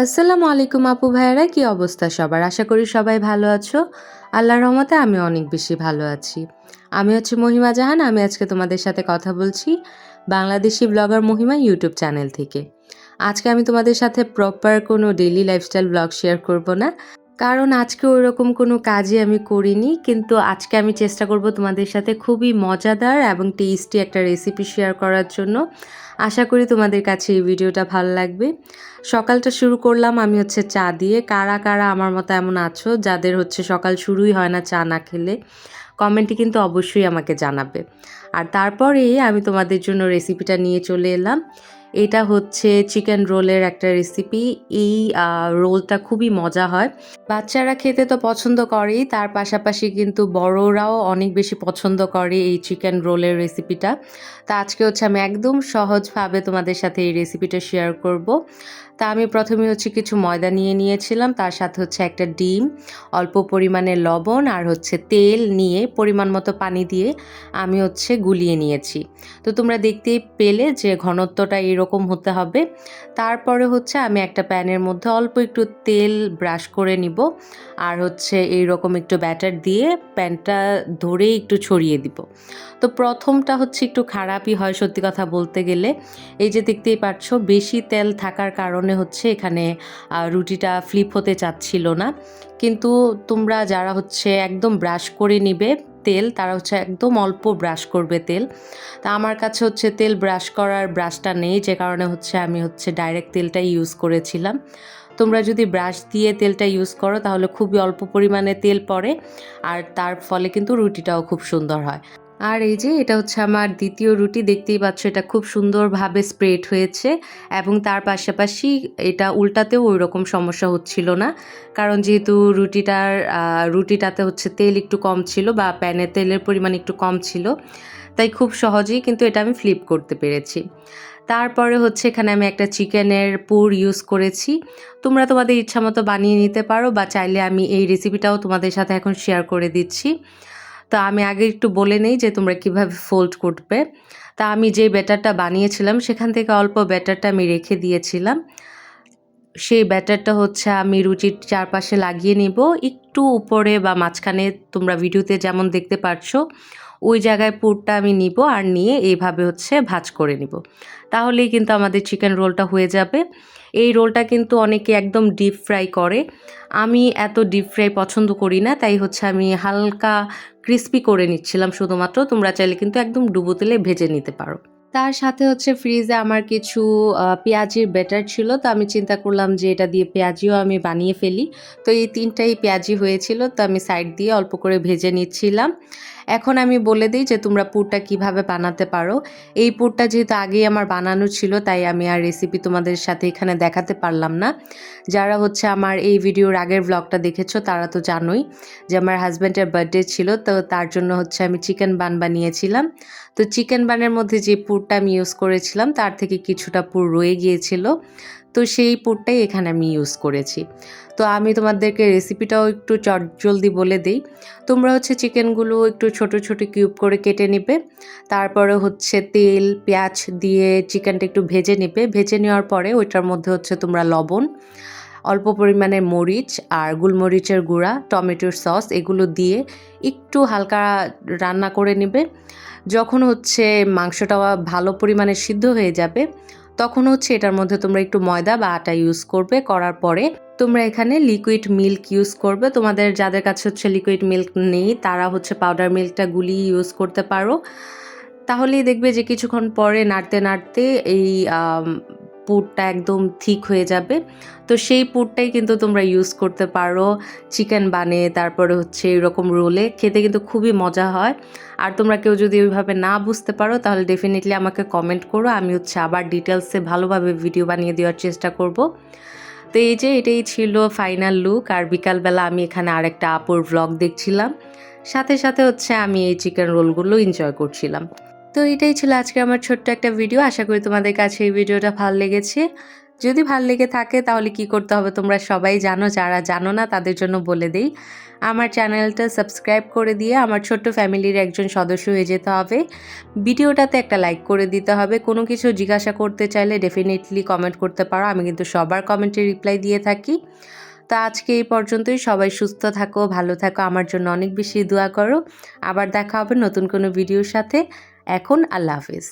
আসসালামু আলাইকুম আপু ভাইয়ারা, কি অবস্থা সবার? আশা করি সবাই ভালো আছো। আল্লাহর রহমতে আমি অনেক বেশি ভালো আছি। আমি হচ্ছে মহিমা জাহান। আমি আজকে তোমাদের সাথে কথা বলছি বাংলাদেশি ব্লগার মহিমা ইউটিউব চ্যানেল থেকে। আজকে আমি তোমাদের সাথে প্রপার কোনো ডেইলি লাইফস্টাইল ব্লগ শেয়ার করব না। কারণ আজকে ওইরকম কোনো কাজই আমি করিনি। কিন্তু আজকে আমি চেষ্টা করব তোমাদের সাথে খুবই মজাদার এবং টেস্টি একটা রেসিপি শেয়ার করার জন্য। আশা করি তোমাদের কাছে এই ভিডিওটা ভালো লাগবে। সকালটা শুরু করলাম আমি হচ্ছে চা দিয়ে। কারা, কারা আমার মতো এমন আছো যাদের হচ্ছে সকাল শুরুই হয় না চা না খেলে? কমেন্টে কিন্তু অবশ্যই আমাকে জানাবে। আর তারপরেই আমি তোমাদের জন্য রেসিপিটা নিয়ে চলে এলাম। এটা হচ্ছে চিকেন রোলের একটা রেসিপি। এই রোলটা খুবই মজা হয়। বাচ্চারা খেতে তো পছন্দ করেই, তার পাশাপাশি কিন্তু বড়রাও অনেক বেশি পছন্দ করে এই চিকেন রোলের রেসিপিটা। তা আজকে হচ্ছে আমি একদম সহজভাবে তোমাদের সাথে এই রেসিপিটা শেয়ার করব। তা আমি প্রথমে হচ্ছে কিছু ময়দা নিয়ে নিয়েছিলাম, তার সাথে হচ্ছে একটা ডিম, অল্প পরিমাণে লবণ আর হচ্ছে তেল নিয়ে পরিমাণ মতো পানি দিয়ে আমি হচ্ছে গুলিয়ে নিয়েছি। তো তোমরা দেখতেই পেলে যে ঘনত্বটা এরকম হতে হবে। তারপরে হচ্ছে আমি একটা প্যানের মধ্যে অল্প একটু তেল ব্রাশ করে নিব আর হচ্ছে এইরকম একটু ব্যাটার দিয়ে প্যানটা ধরে একটু ছড়িয়ে দিব। তো প্রথমটা হচ্ছে একটু খারাপই হয় সত্যি কথা বলতে গেলে। এই যে দেখতেই পাচ্ছ বেশি তেল থাকার কারণে হচ্ছে এখানে রুটিটা ফ্লিপ হতে চাচ্ছিল না। কিন্তু তোমরা যারা হচ্ছে একদম ব্রাশ করে নিবে তেল, তারা হচ্ছে একদম অল্প ব্রাশ করবে তেল। তা আমার কাছে হচ্ছে তেল ব্রাশ করার ব্রাশটা নেই, যে কারণে হচ্ছে আমি হচ্ছে ডাইরেক্ট তেলটাই ইউজ করেছিলাম। তোমরা যদি ব্রাশ দিয়ে তেলটা ইউজ করো তাহলে খুবই অল্প পরিমাণে তেল পড়ে, আর তার ফলে কিন্তু রুটিটাও খুব সুন্দর হয়। আর এই যে এটা হচ্ছে আমার দ্বিতীয় রুটি, দেখতেই পাচ্ছ এটা খুব সুন্দরভাবে স্প্রেড হয়েছে এবং তার পাশাপাশি এটা উল্টাতেও ওই রকম সমস্যা হচ্ছিল না। কারণ যেহেতু রুটিটাতে হচ্ছে তেল একটু কম ছিল বা প্যানে তেলের পরিমাণ একটু কম ছিল, তাই খুব সহজেই কিন্তু এটা আমি ফ্লিপ করতে পেরেছি। তারপরে হচ্ছে এখানে আমি একটা চিকেনের পুর ইউজ করেছি। তোমরা তোমাদের ইচ্ছামতো বানিয়ে নিতে পারো বা চাইলে আমি এই রেসিপিটাও তোমাদের সাথে এখন শেয়ার করে দিচ্ছি। তো আমি আগে একটু বলে নেই যে তোমরা কিভাবে ফোল্ড করবে। তা আমি যে ব্যাটারটা বানিয়েছিলাম সেখান থেকে অল্প ব্যাটারটা আমি রেখে দিয়েছিলাম। সেই ব্যাটারটা হচ্ছে আমি রুটির চারপাশে লাগিয়ে নিব। একটু উপরে বা মাঝখানে তোমরা ভিডিওতে যেমন দেখতে পাচ্ছ ওই জায়গায় পুরটা আমি নিব আর নিয়ে এইভাবে হচ্ছে ভাঁজ করে নিব। তাহলেই কিন্তু আমাদের চিকেন রোলটা হয়ে যাবে। এই রোলটা কিন্তু অনেকে একদম ডিপ ফ্রাই করে। আমি এত ডিপ ফ্রাই পছন্দ করি না, তাই হচ্ছে আমি হালকা ক্রিস্পি করে নিচ্ছিলাম শুধুমাত্র। তোমরা চাইলে কিন্তু একদম ডুবো তেলে ভেজে নিতে পারো। তার সাথে হচ্ছে ফ্রিজে আমার কিছু পেঁয়াজির ব্যাটার ছিল। তো আমি চিন্তা করলাম যে এটা দিয়ে পেঁয়াজিও আমি বানিয়ে ফেলি। তো এই ৩ টাই পেঁয়াজি হয়েছিল। তো আমি সাইড দিয়ে অল্প করে ভেজে নিচ্ছিলাম। এখন আমি বলে দিই যে তোমরা পুরটা কিভাবে বানাতে পারো। এই পুরটা যেহেতু আগেই আমার বানানো ছিল, তাই আমি আর রেসিপি তোমাদের সাথে এখানে দেখাতে পারলাম না। যারা হচ্ছে আমার এই ভিডিওর আগের ব্লগটা দেখেছো তারা তো জানোই যে আমার হাজব্যান্ডের বার্থডে ছিল। তো তার জন্য হচ্ছে আমি চিকেন বান বানিয়েছিলাম। তো চিকেন বানের মধ্যে যে পুরটা আমি ইউজ করেছিলাম তার থেকে কিছুটা পুর রয়ে গিয়েছিল। তো সেই পুরটাই এখানে আমি ইউজ করেছি। তো আমি তোমাদেরকে রেসিপিটাও একটু চটজলদি বলে দেই। তোমরা হচ্ছে চিকেনগুলো একটু ছোট, ছোট কিউব করে কেটে নিবে। তারপরে হচ্ছে তেল, পেঁয়াজ দিয়ে চিকেনটা একটু ভেজে নিবে। ভেজে নেওয়ার পরে ওইটার মধ্যে হচ্ছে তোমরা লবণ, অল্প পরিমাণে মরিচ আর গোলমরিচের গুঁড়া, টমেটোর সস এগুলো দিয়ে একটু হালকা রান্না করে নিবে। যখন হচ্ছে মাংসটা ভালো পরিমাণে সিদ্ধ হয়ে যাবে, তখন হচ্ছে এটার মধ্যে তোমরা একটু ময়দা বা আটা ইউজ করবে। করার পরে তোমরা এখানে লিকুইড মিল্ক ইউজ করবে। তোমাদের যাদের কাছে হচ্ছে লিকুইড মিল্ক নেই তারা হচ্ছে পাউডার মিল্কটা গুলিয়ে ইউজ করতে পারো। তাহলেই দেখবে যে কিছুক্ষণ পরে নাড়তে, নাড়তে এই পুরটা একদম ঠিক হয়ে যাবে। তো সেই পুরটাই কিন্তু তোমরা ইউজ করতে পারো চিকেন বানে, তারপরে হচ্ছে এরকম রোলে। খেতে কিন্তু খুবই মজা হয়। আর তোমরা কেউ যদি ওইভাবে না বুঝতে পারো তাহলে ডেফিনিটলি আমাকে কমেন্ট করো। আমি হচ্ছে আবার ডিটেলসে ভালোভাবে ভিডিও বানিয়ে দেওয়ার চেষ্টা করব। তো এই যে এটাই ছিল ফাইনাল লুক। আর বিকালবেলা আমি এখানে আরেকটা আপুর ভ্লগ দেখছিলাম। সাথে, সাথে হচ্ছে আমি এই চিকেন রোলগুলো এনজয় করছিলাম। তো এটাই ছিল আজকে আমার ছোট্ট একটা ভিডিও। আশা করি তোমাদের কাছে এই ভিডিওটা ভালো লেগেছে। যদি ভাল লেগে থাকে তাহলে কি করতে হবে তোমরা সবাই জানো, যারা জানো না তাদের জন্য বলে দেই। আমার চ্যানেলটা সাবস্ক্রাইব করে দিয়ে আমার ছোট্ট ফ্যামিলির একজন সদস্য হয়ে যেতে হবে। ভিডিওটাতে একটা লাইক করে দিতে হবে। কোনো কিছু জিজ্ঞাসা করতে চাইলে ডেফিনেটলি কমেন্ট করতে পারো, আমি কিন্তু সবার কমেন্টে রিপ্লাই দিয়ে থাকি। তো আজকে এই পর্যন্তই। সবাই সুস্থ থাকো, ভালো থাকো, আমার জন্য অনেক বেশি দোয়া করো। আবার দেখা হবে নতুন কোনো ভিডিওর সাথে। এখন আল্লাহ হাফেজ।